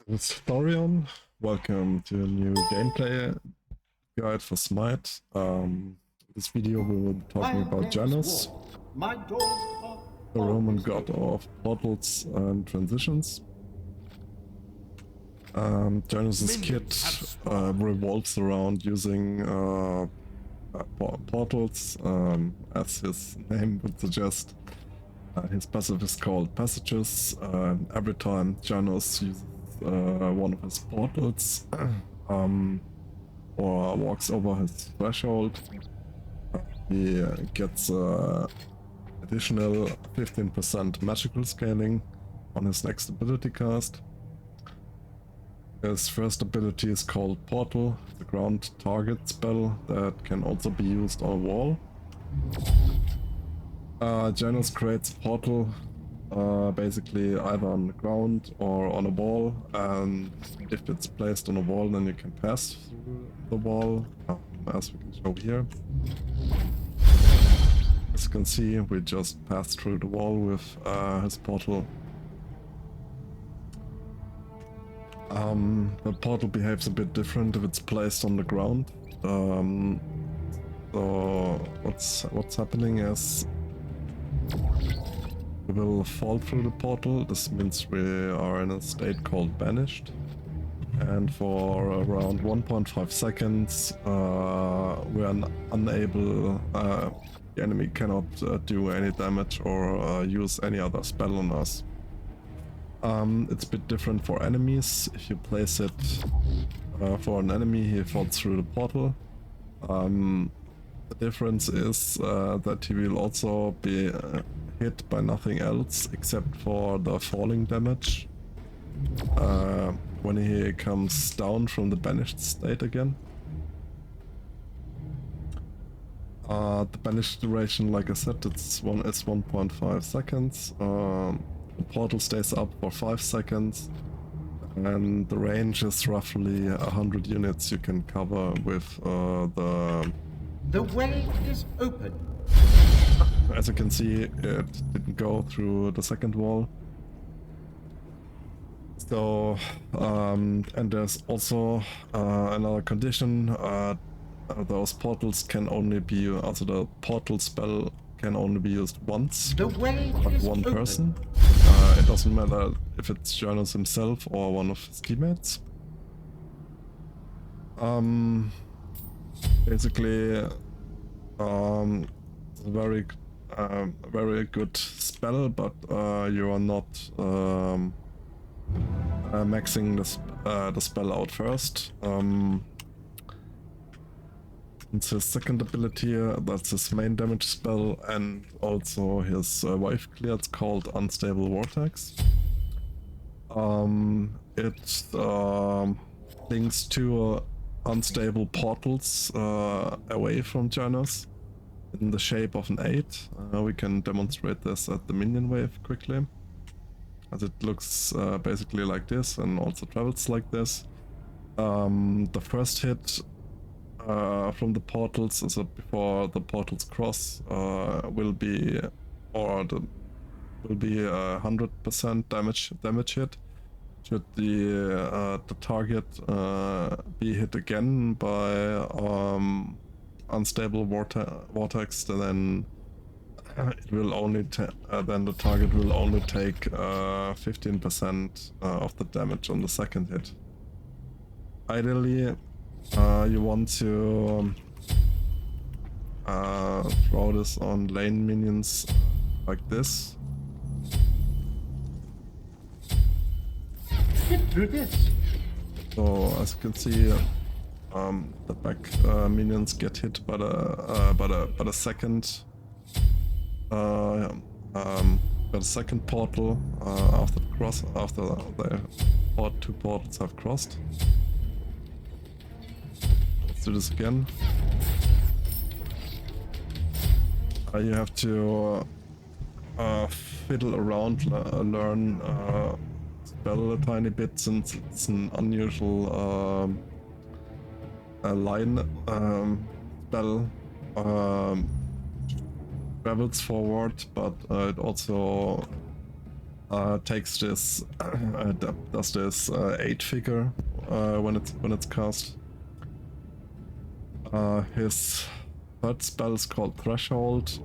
It's Florian. Welcome to a new gameplay guide for Smite. This video we will be talking about Janus, the Roman god of portals and transitions. Janus's kit revolves around using portals, as his name would suggest. His passive is called passages. Every time Janus uses one of his portals or walks over his threshold, he gets additional 15% magical scaling on his next ability cast. His first ability is called Portal, the ground target spell that can also be used on a wall. Janus creates a portal basically either on the ground or on a wall, and if it's placed on a wall then you can pass through the wall, as we can show here. As you can see, we just passed through the wall with his portal. The portal behaves a bit different if it's placed on the ground. So what's happening is we will fall through the portal. This means we are in a state called banished, and for around 1.5 seconds we are unable, the enemy cannot do any damage or use any other spell on us. It's a bit different for enemies. If you place it for an enemy, he falls through the portal. The difference is that he will also be hit by nothing else except for the falling damage when he comes down from the banished state again. The banished duration, like I said, it's 1.5 seconds. The portal stays up for 5 seconds, and the range is roughly 100 units you can cover with The way is open. As you can see, it didn't go through the second wall. So, and there's also another condition. Those portals can only be, also the portal spell can only be used once, The way but is one open. person. It doesn't matter if it's Janus himself or one of his teammates. Basically, it's a very good spell, but you are not maxing the spell out first. It's his second ability, that's his main damage spell, and also his wave clear. It's called Unstable Vortex. It links two unstable portals away from Janus in the shape of an 8. We can demonstrate this at the minion wave quickly, as it looks basically like this and also travels like this. The first hit from the portals, so before the portals cross, will be 100% damage hit. Should the target be hit again by unstable vortex, then it will only then the target will only take 15% of the damage on the second hit. Ideally, you want to throw this on lane minions like this. Get through this. So as you can see, the back minions get hit by the second portal after the two portals have crossed. Let's do this again. You have to fiddle around, learn spell a tiny bit, since it's an unusual line spell. Travels forward, but it also takes this does this 8 figure when it's cast. His third spell is called Threshold.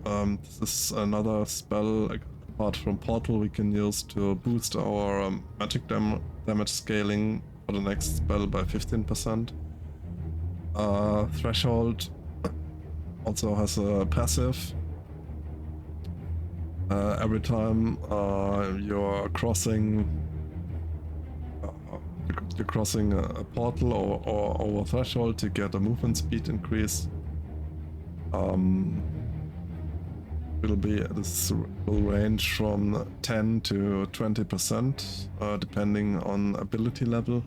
This is another spell apart from Portal we can use to boost our magic damage scaling for the next spell by 15%. Threshold also has a passive. Every time you're crossing a portal or over threshold to get a movement speed increase. This will range from 10 to 20%, depending on ability level.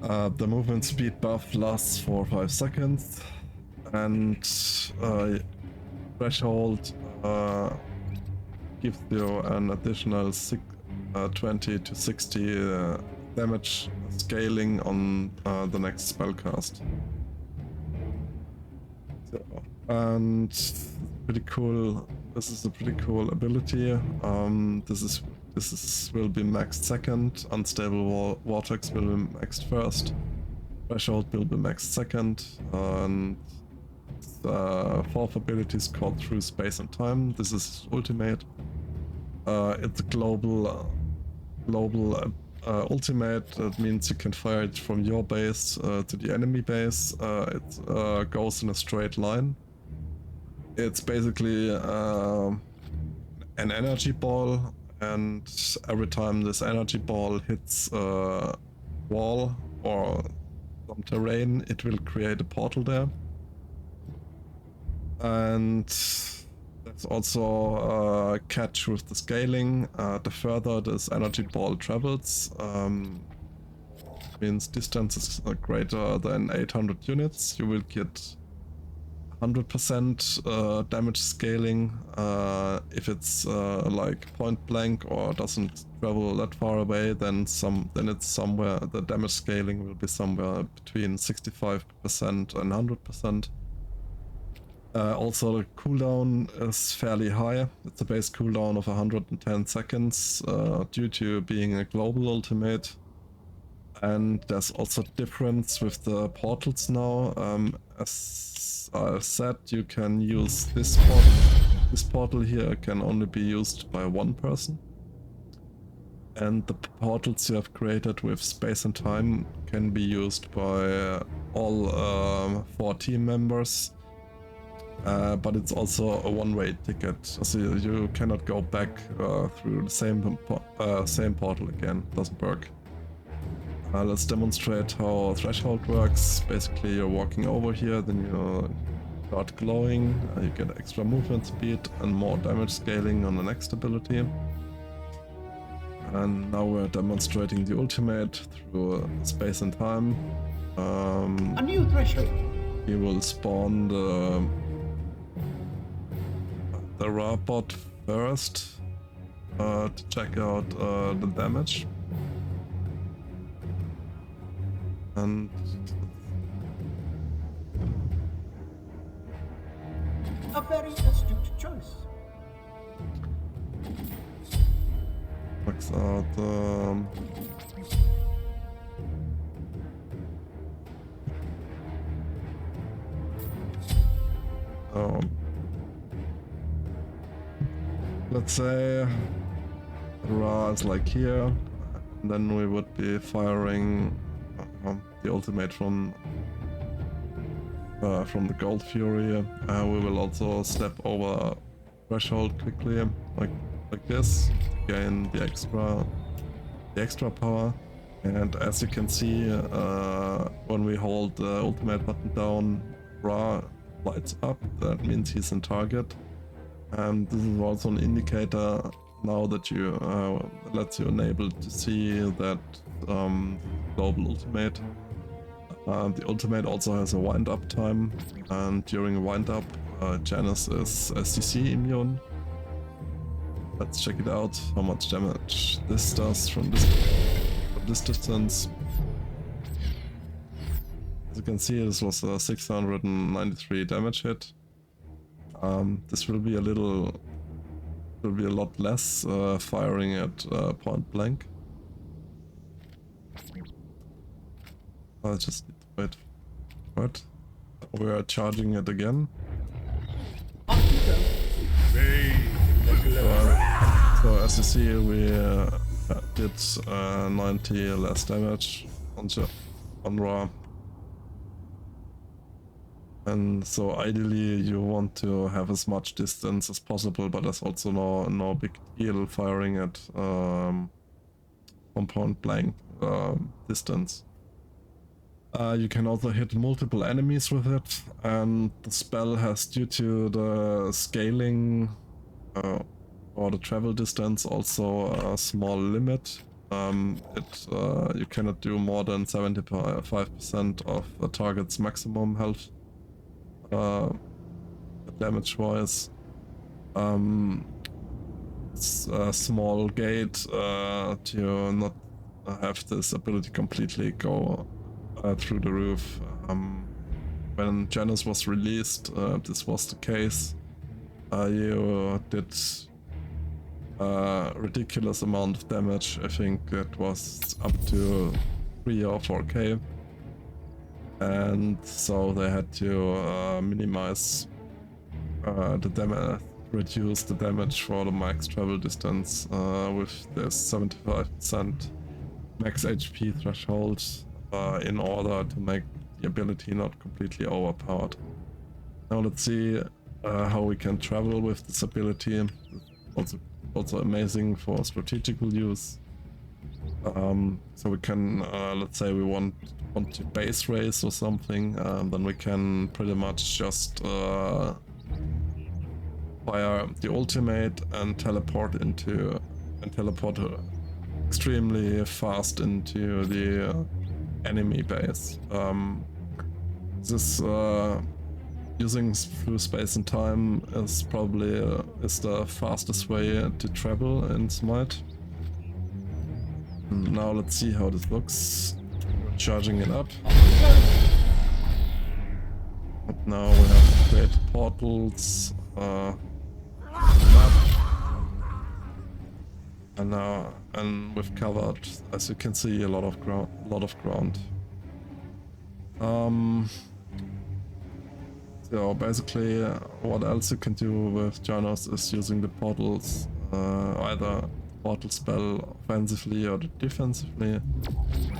The movement speed buff lasts for 5 seconds, and threshold gives you an additional 20 to 60 damage scaling on the next spell cast. So, and pretty cool. This is a pretty cool ability. This will be maxed second. Unstable vortex will be maxed first. Threshold will be maxed second. And the fourth ability is called Through Space and Time. This is ultimate. It's a global ultimate. That means you can fire it from your base to the enemy base. It goes in a straight line. It's basically an energy ball, and every time this energy ball hits a wall or some terrain, it will create a portal there. And there's also a catch with the scaling. The further this energy ball travels, means distance is greater than 800 units, you will get 100% damage scaling. If it's like point blank or doesn't travel that far away, then it's somewhere, the damage scaling will be somewhere between 65% and 100%. Also the cooldown is fairly high. It's a base cooldown of 110 seconds due to being a global ultimate. And there's also difference with the portals now. As I said, you can use this portal. This portal here can only be used by one person. And the portals you have created with space and time can be used by all 4 team members. But it's also a one-way ticket, so you cannot go back through the same portal again. It doesn't work. Let's demonstrate how Threshold works. Basically, you're walking over here, then you start glowing, you get extra movement speed and more damage scaling on the next ability. And now we're demonstrating the ultimate through space and time. A new threshold. We will spawn the robot first to check out the damage. And a very astute choice. Checks out let's say Ra is like here, and then we would be firing the ultimate from the Gold Fury. We will also step over threshold quickly, like this, to gain the extra power. And as you can see, when we hold the ultimate button down, Ra lights up. That means he's in target. And this is also an indicator now that you lets you enable to see that global ultimate. The ultimate also has a wind-up time, and during wind-up, Janus is SCC immune. Let's check it out, how much damage this does from this distance. As you can see, this was a 693 damage hit. This will be a little will be a lot less firing at point blank. I just need to wait. What? We are charging it again. So as you see, we did 90 less damage on Ra. And so ideally you want to have as much distance as possible, but there's also no big deal firing at from point blank distance. You can also hit multiple enemies with it, and the spell has, due to the scaling or the travel distance, also a small limit. You cannot do more than 75% of the target's maximum health damage wise. It's a small gate to not have this ability completely go through the roof. When Janus was released, this was the case. You did a ridiculous amount of damage. I think it was up to 3 or 4k. And so they had to minimize the damage, reduce the damage for the max travel distance with this 75% max HP threshold in order to make the ability not completely overpowered. Now let's see how we can travel with this ability. Also amazing for strategical use. So we can, let's say we want to base race or something, then we can pretty much just fire the ultimate and teleport extremely fast into the enemy base. This using through space and time is probably is the fastest way to travel in Smite. Now let's see how this looks. We're charging it up. And now we have to create portals. And we've covered, as you can see, a lot of ground. So basically, what else you can do with Janus is using the portals, either portal spell offensively or defensively.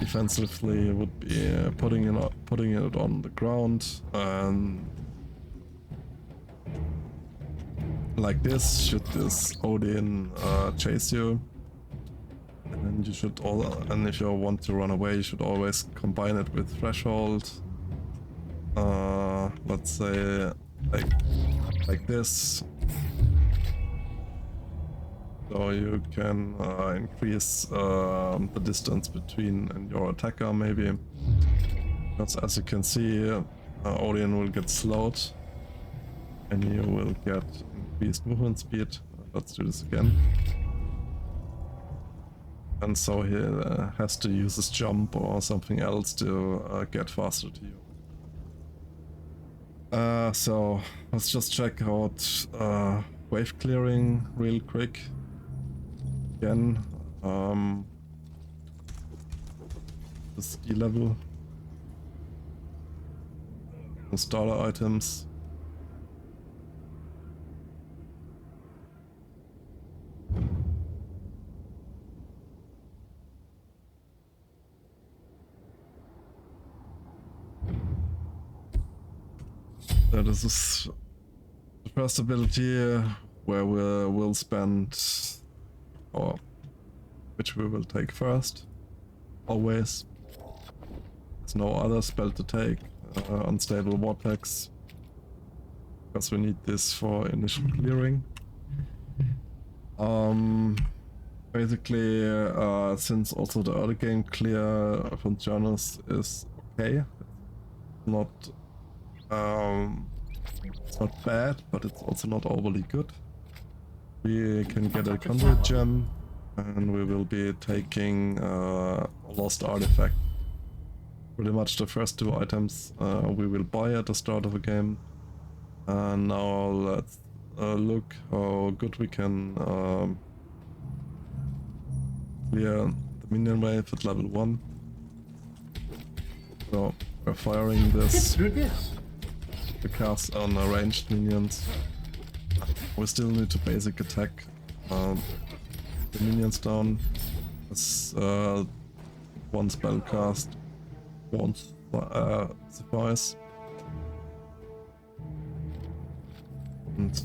Defensively would be putting it on the ground, and like this, should this Odin chase you. And you should and if you want to run away, you should always combine it with threshold. Let's say like this. So you can increase the distance between and your attacker maybe. Because as you can see, Odin will get slowed and you will get increased movement speed. Let's do this again. And so he has to use his jump or something else to get faster to you. So let's just check out wave clearing real quick. Again, the ski level, the starter items. So this is the first ability where we'll spend, or which we will take first, always. There's no other spell to take, unstable vortex, because we need this for initial clearing. Basically, since also the early game clear from Janus is okay, it's not bad, but it's also not overly good. We can get a conduit gem, and we will be taking a lost artifact. Pretty much the first two items we will buy at the start of a game. And now let's look how good we can clear the minion wave at level 1. So we're firing Get this through this. to cast on ranged minions. We still need to basic attack the minions down. As one spell cast won't suffice. And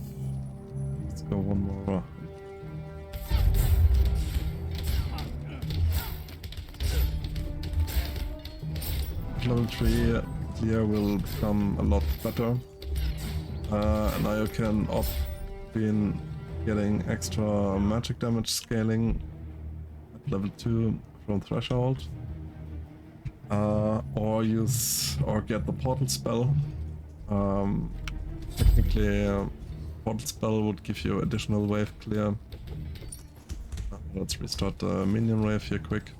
let's go one more. Level 3 clear will become a lot better. Now you can opt between getting extra magic damage scaling at level 2 from threshold, or get the portal spell. Technically, portal spell would give you additional wave clear. Let's restart the minion wave here quick.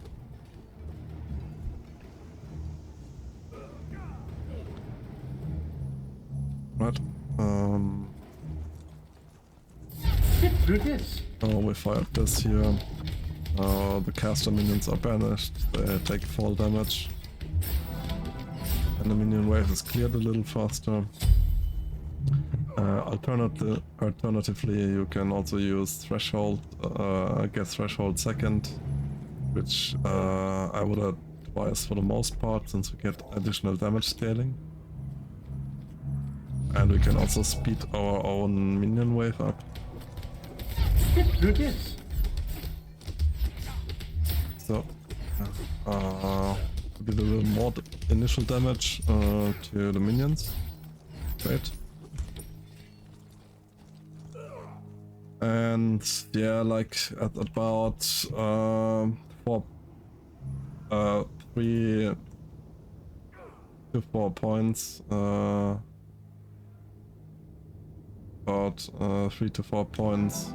Right. Get through this. Oh, we fired this here. The caster minions are banished. They take fall damage. And the minion wave is cleared a little faster. Alternatively, you can also use threshold, get threshold second, which I would advise for the most part, since we get additional damage scaling. And we can also speed our own minion wave up. Get through this. So, give a little more initial damage to the minions. Great. And yeah, like at about 3 to 4 points, about 3 to 4 points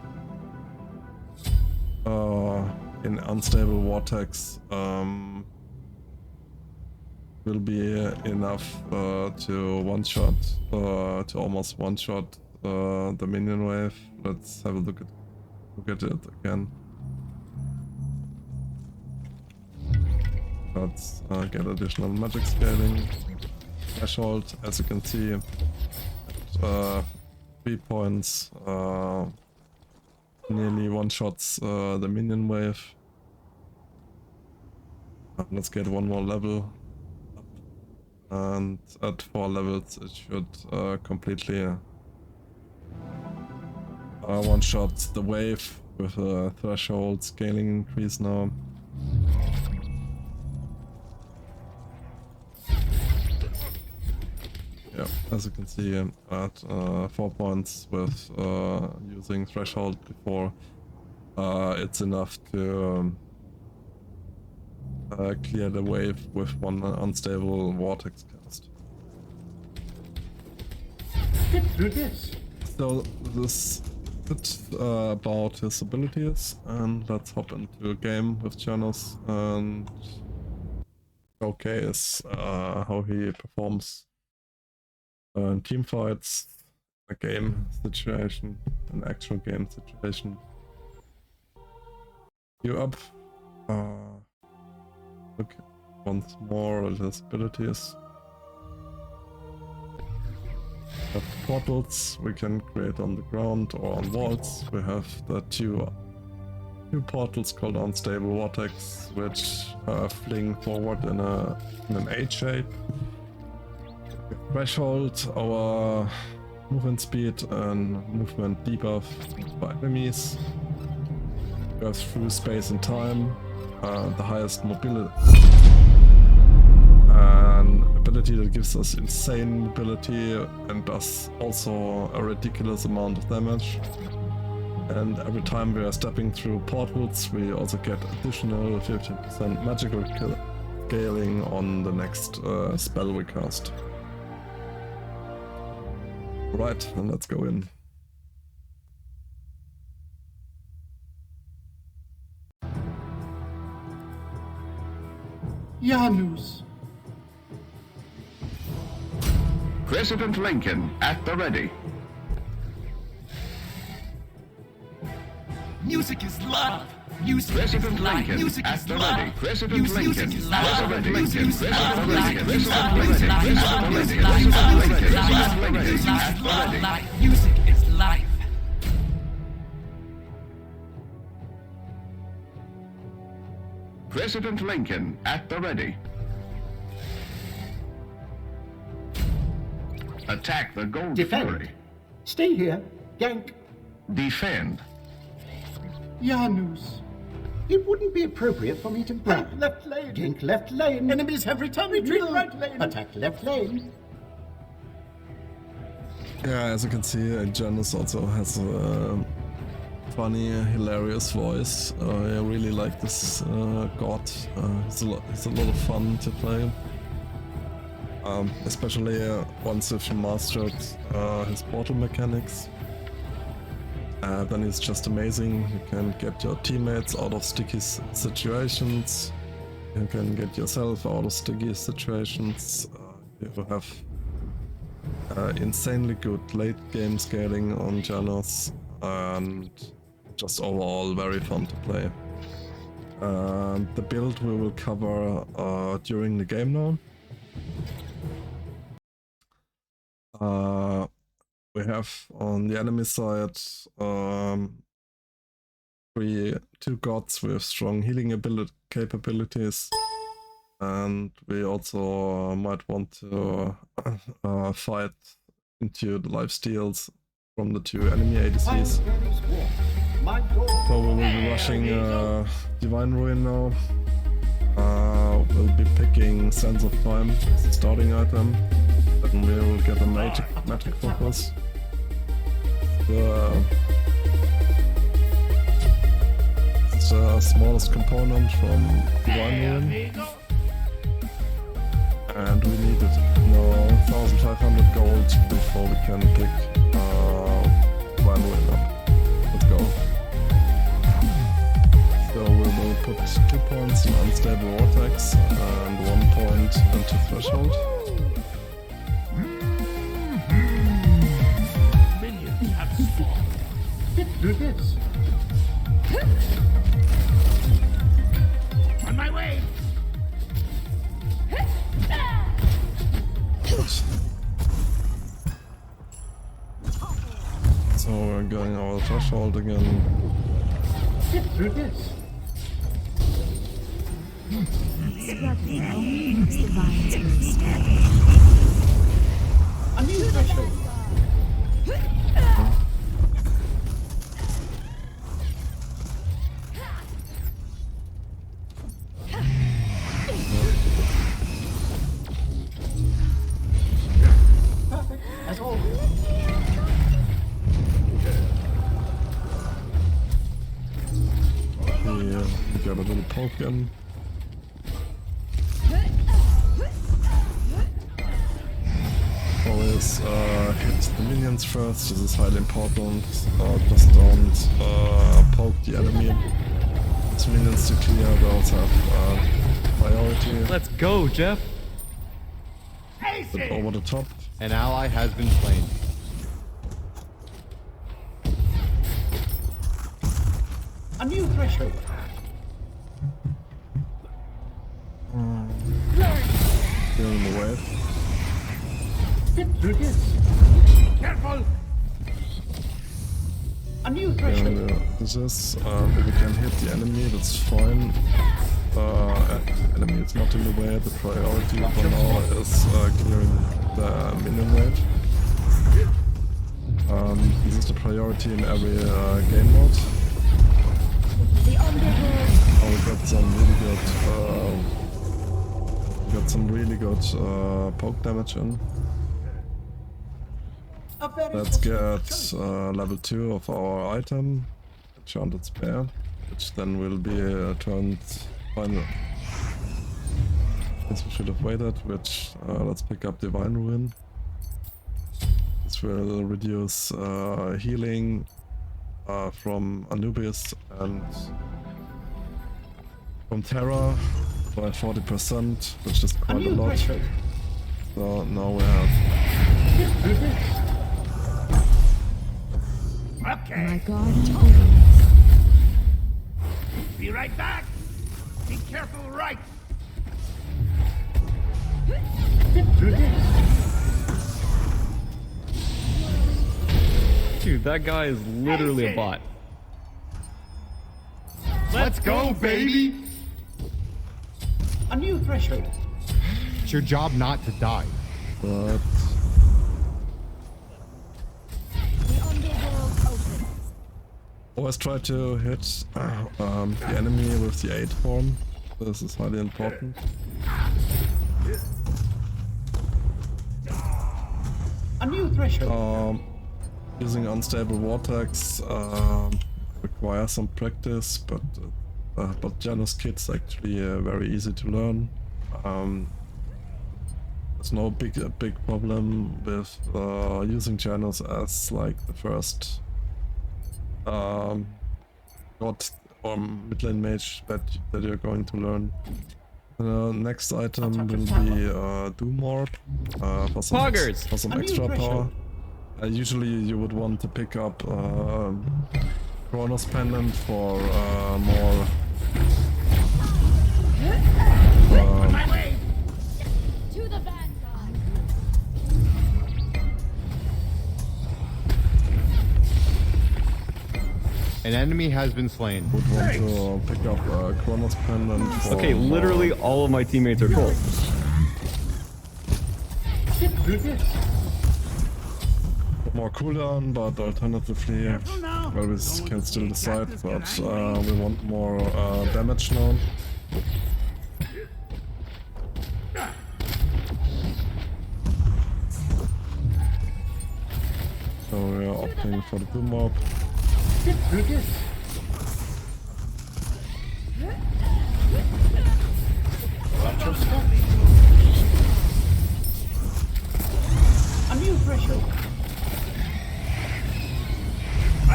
in unstable vortex will be enough to one-shot, to almost one-shot the minion wave. Let's have a look at it again. Let's get additional magic scaling. Threshold, as you can see, at 3 points, nearly one-shots the minion wave. Let's get one more level up, and at 4 levels it should completely one-shot the wave with a threshold scaling increase now. Yeah, as you can see at 4 points with using threshold before, it's enough to clear the wave with one unstable vortex cast. Get through this. So this is about his abilities, and let's hop into a game with Janus and showcase how he performs in team fights, a game situation, an actual game situation. You up? Look once more at his abilities. We have portals we can create on the ground or on walls. We have the two portals called Unstable Vortex, which fling forward in an A shape. Threshold, our movement speed and movement debuff for enemies. Goes through space and time. The highest mobility. An ability that gives us insane mobility and does also a ridiculous amount of damage. And every time we are stepping through portals, we also get additional 15% magical scaling on the next spell we cast. Right, then let's go in. Janus. President Lincoln at the ready. Music is love. Music President is life. Lincoln Music at is the love. ready. President Music Lincoln. is love. President Music Lincoln. is President love. Lincoln. Music is President love. Lincoln. Music is President love. Lincoln. Music is President life. Lincoln. Music is At the love. ready. Life. Music is life. President Lincoln at the ready. Attack the gold Defend. fury. Stay here. Gank. Defend. Janus. It wouldn't be appropriate for me to brag. Left lane. Gank left lane. Enemies have returned. Retreat right lane. Attack left lane. Yeah, as you can see, Janus also has a funny, hilarious voice. I really like this god. It's a lot of fun to play. Especially once you've mastered his portal mechanics. Then he's just amazing. You can get your teammates out of sticky situations. You can get yourself out of sticky situations. You have insanely good late game scaling on Janus, and just overall very fun to play. The build we will cover during the game now. We have on the enemy side two gods with strong healing capabilities, and we also might want to fight into the lifesteals from the two enemy ADCs. So we will be rushing Divine Ruin now. We'll be picking Sense of Time as the starting item. Then we will get a magic focus. It's the smallest component from Divine Ruin. And we needed 1,500 gold before we can pick Divine Ruin up. Let's go. So we will put 2 points in Unstable Vortex and 1 point into Threshold. Minions have spawned. Get through this. On my way. So we're going over the Threshold again. Get through this. Struggling only makes the vines burst. A new threshold. Perfect, as always. We got a little poke in. Always hit the minions first, this is highly important. Just don't poke the enemy. It's minions to clear, they also have priority. Let's go, Jeff. But over the top. An ally has been slain. A new threshold. Clearing the wave. Get through this. Careful. A new threshold. This is, if we can hit the enemy, that's fine. Enemy is not in the way, the priority for now is clearing the minion wave. This is the priority in every game mode. The underworld. Oh, we got some really good poke damage in. A very Let's suspicious get choice. level 2 of our item, Enchanted Spear, which then will be turned final. Guess we should have waited, which let's pick up Divine Ruin. This will reduce healing from Anubis and from Terra by 40%, which is A quite a new lot. threshold. So now we have Get through this. My guardian awaits. Be right back. Be careful, right? Zip through this. Dude, that guy is literally a bot. Let's go, baby. A new threshold. It's your job not to die. But The underworld opens. always try to hit the enemy with the 8 form. This is highly important. A new threshold. Using unstable vortex requires some practice, but Janus kit's actually very easy to learn. There's no big problem with using Janus as like the first god or midlane mage that you're going to learn. The next item will be Doom Orb for some Poggers! for some A new extra power. threshold. Usually you would want to pick up Chronos Pendant for more My way. To the vanguard. An enemy has been slain. would want to pick up Chronos Pendant for Okay, literally all of my teammates are cold. Zip through this. more cooldown, but alternatively, well, we can still decide, but we want more damage now. So we are opting for the Doom Mob. Zip through this. Watch your step. A new threshold.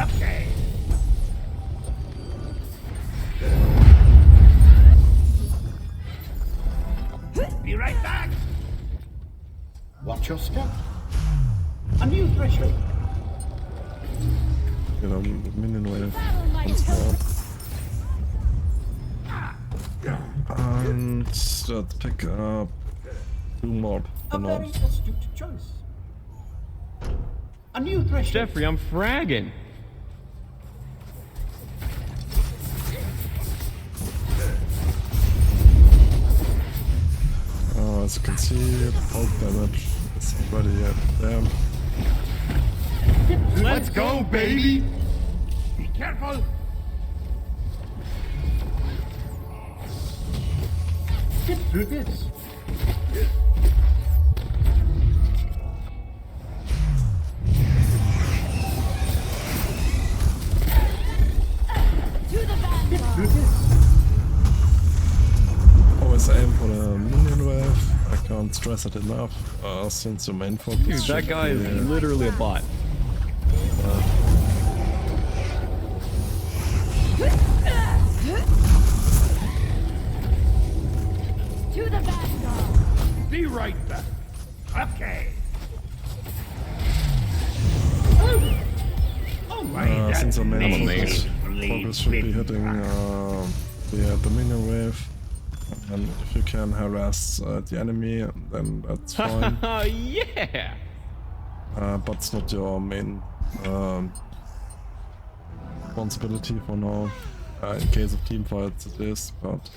Okay. Be right back. Watch your step. A new threshold. You know, minion wave Follow my once more. toes. And let's pick up Doom Mob A for now. very astute choice. A new threshold. Jeffrey, I'm fragging. As you can see, bulk damage is already at there. Let's go, baby. Be careful. Zip through this. To the vanguard. Through this. Always aim for the minion wave. I can't stress it enough, since the main focus Dude, that should guy be, is literally a bot. To the vanguard. Be right back. Okay. Oh my! since the main focus, amazing. focus should be hitting the minion wave. And if you can harass the enemy, then that's fine. Oh yeah! But it's not your main responsibility for now. In case of team fights it is, but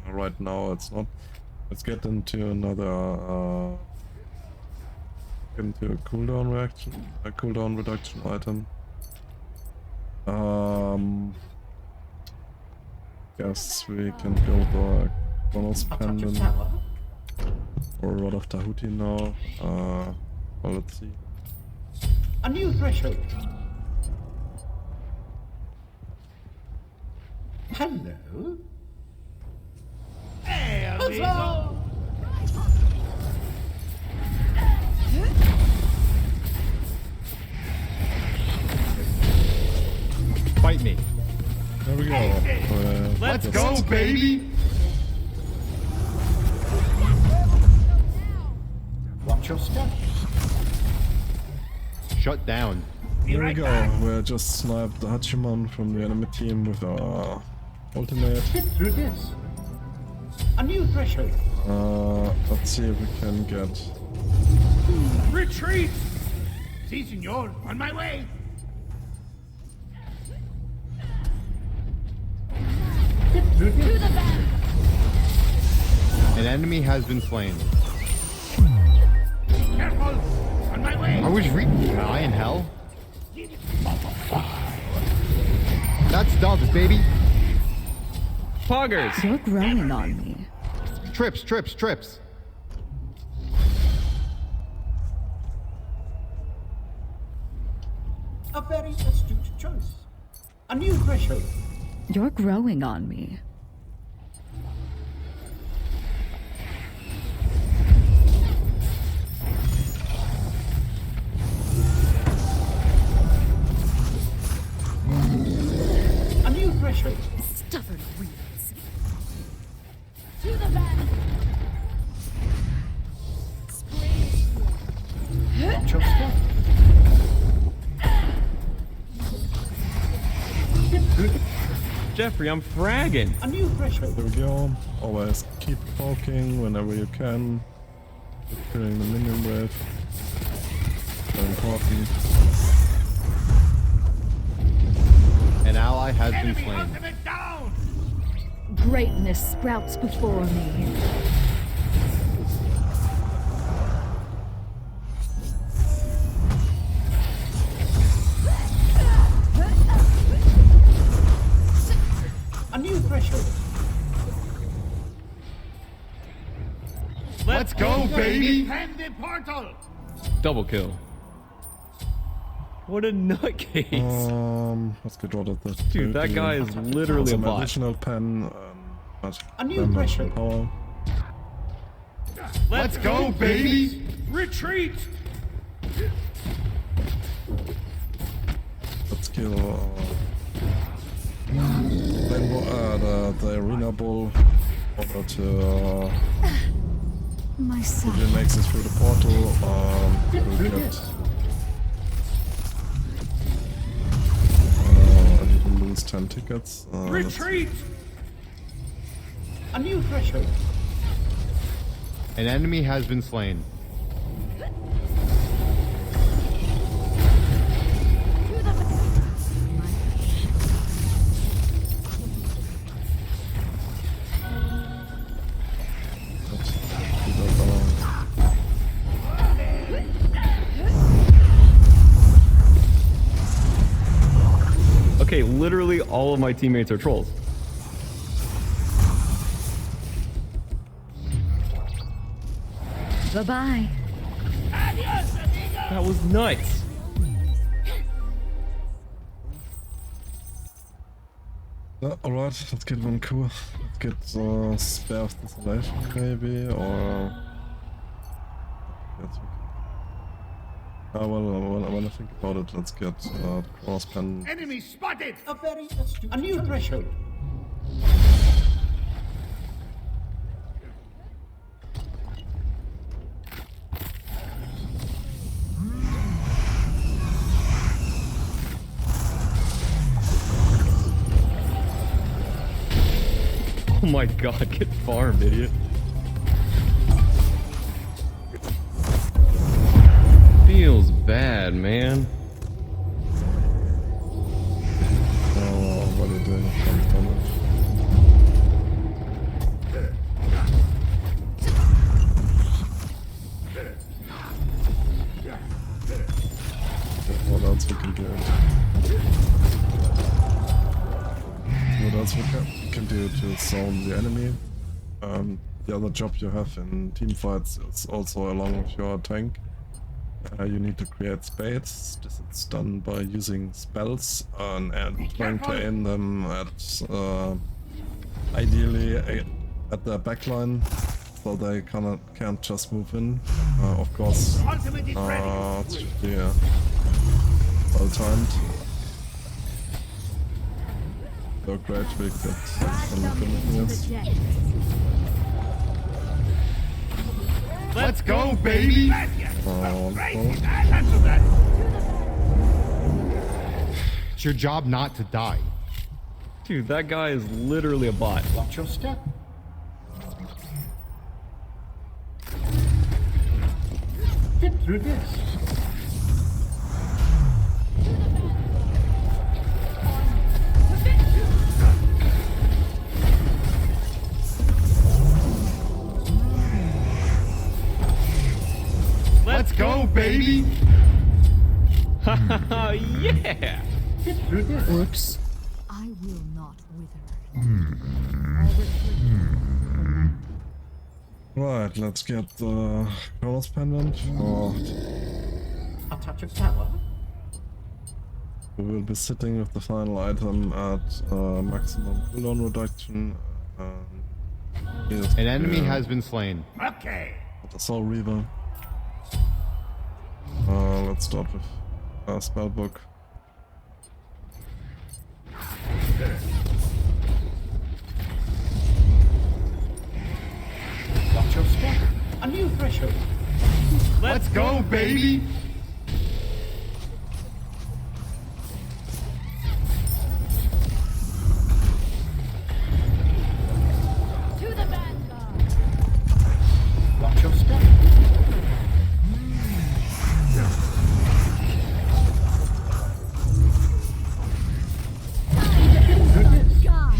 right now it's not. Let's get into another into a cooldown reduction item. Guess we can build a Chronos A touch of Pendant power. or Rod of Tahuti now. Well, let's see. A new threshold. Hello. Hey, amigo. Huzzah! Fight me. There we go. Let's go, baby. Watch your step. Shut down. Be Here we right go. back. We just sniped the Hachiman from the enemy team with our ultimate. Get through this. A new threshold. Let's see if we can get. Retreat! Si, senor. On my way. Get through this. An enemy has been slain. Careful. On my way. I was reading. Am I in hell? That's doves, baby. Poggers. You're growing on me. Trips, trips, trips. A very astute choice. A new threshold. You're growing on me. A new threshold. Stubborn weeds. To the back. Watch your step. Get through this. Jeffrey, I'm fragging. A new threshold. There we go. Always keep poking whenever you can. Killing the minion wave. Very important. An ally has been Enemy slain. ultimate down. Greatness sprouts before me. A new threshold. Let's go, baby. Defend the portal. Double kill. What a nutcase. Let's get rid of this. Dude, that guy is literally a Some bot. additional pen. A new threshold. Power. Let's go, baby. Retreat. Let's kill the arena bull in order to My son. if it makes it through the portal. We'll get. I need to lose 10 tickets. Retreat. A new threshold. An enemy has been slain. Okay, literally all of my teammates are trolls. Bye-bye. That was nuts. Alright, let's get one cool. Let's get Spare of Desolation maybe, or... Yes, when I think about it, let's get Cross Pen. Enemy spotted. A very astute. A new threshold. Oh my god, get farmed, idiot. Feels bad, man. Oh, what are you doing? What else we can do? What else we can do to zone the enemy? The other job you have in team fights is also along with your tank. You need to create spades. This is done by using spells and trying to aim them at ideally at their backline, so they can't just move in. Of course, Ultimate is ready. it should be well timed. So great, we get some abilities. Let's go, baby. Cool. It's your job not to die. Dude, that guy is literally a bot. Watch your step. Fit through this. Let's go, baby! Haha, yeah! Fit through this. Whoops. I will not wither. Right, let's get the Chronos Pendant. A touch of power. We will be sitting with the final item at maximum cooldown reduction. An enemy has been slain. Okay. The Soul Reaver. Let's start with Spellbook. Watch your step. A new threshold. Let's go, baby! To the vanguard. Watch your step. Through this. God.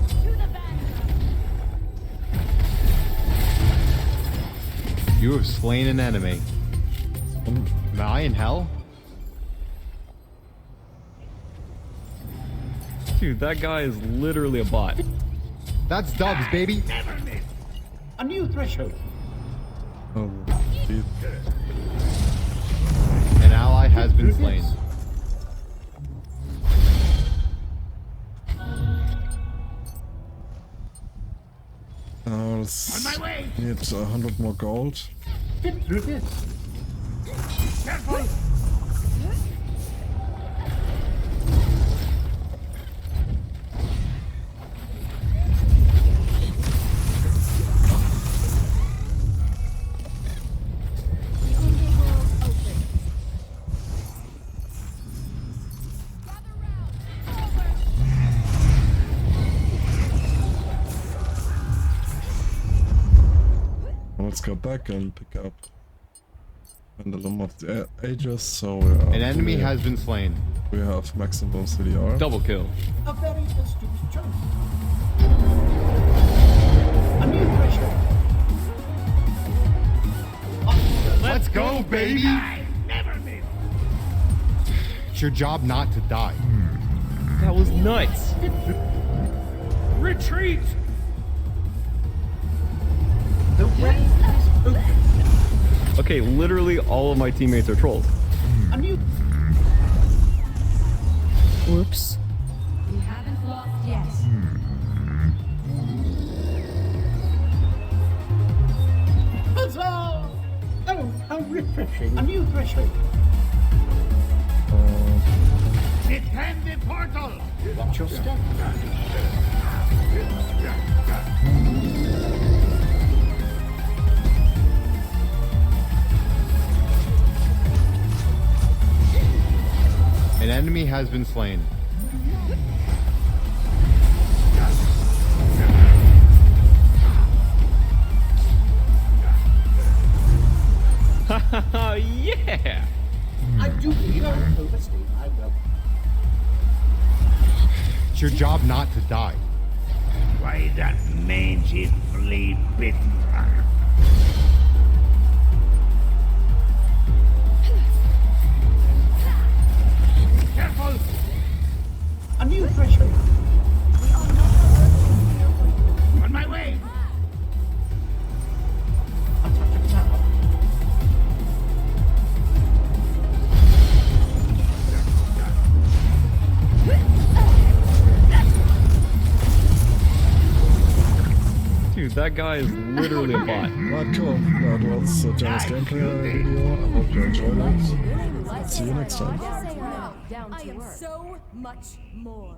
To the vanguard. You have slain an enemy. Am I in hell? Dude, that guy is literally a bot. That's dubs, baby! A new threshold. Oh, indeed. An ally has been slain. Let's On my way. need 100 more gold. Fit through this. Careful. The underworld opens. Let's go back and pick up Pendulum of the Ages. So we are An enemy has been slain. we have maximum CDR. Double kill. A very astute choice. A new threshold. Let's go, baby! I never miss. It's your job not to die. That was nuts. Retreat. The way is open. Okay, literally all of my teammates are trolls. A new. Whoops. We haven't lost yet. Huzzah! Oh, how refreshing. A new threshold. Defend the portal. Watch your step. An enemy has been slain. Haha, yeah! I do believe I overstayed my welcome. It's your job not to die. Why that mangy flea bitten her? Careful! A new threshold. On my way! A touch of power. Dude, that guy is literally a bot. Right, cool. That was Janus gameplay video. I hope you enjoyed it. See you next time. I am so much more.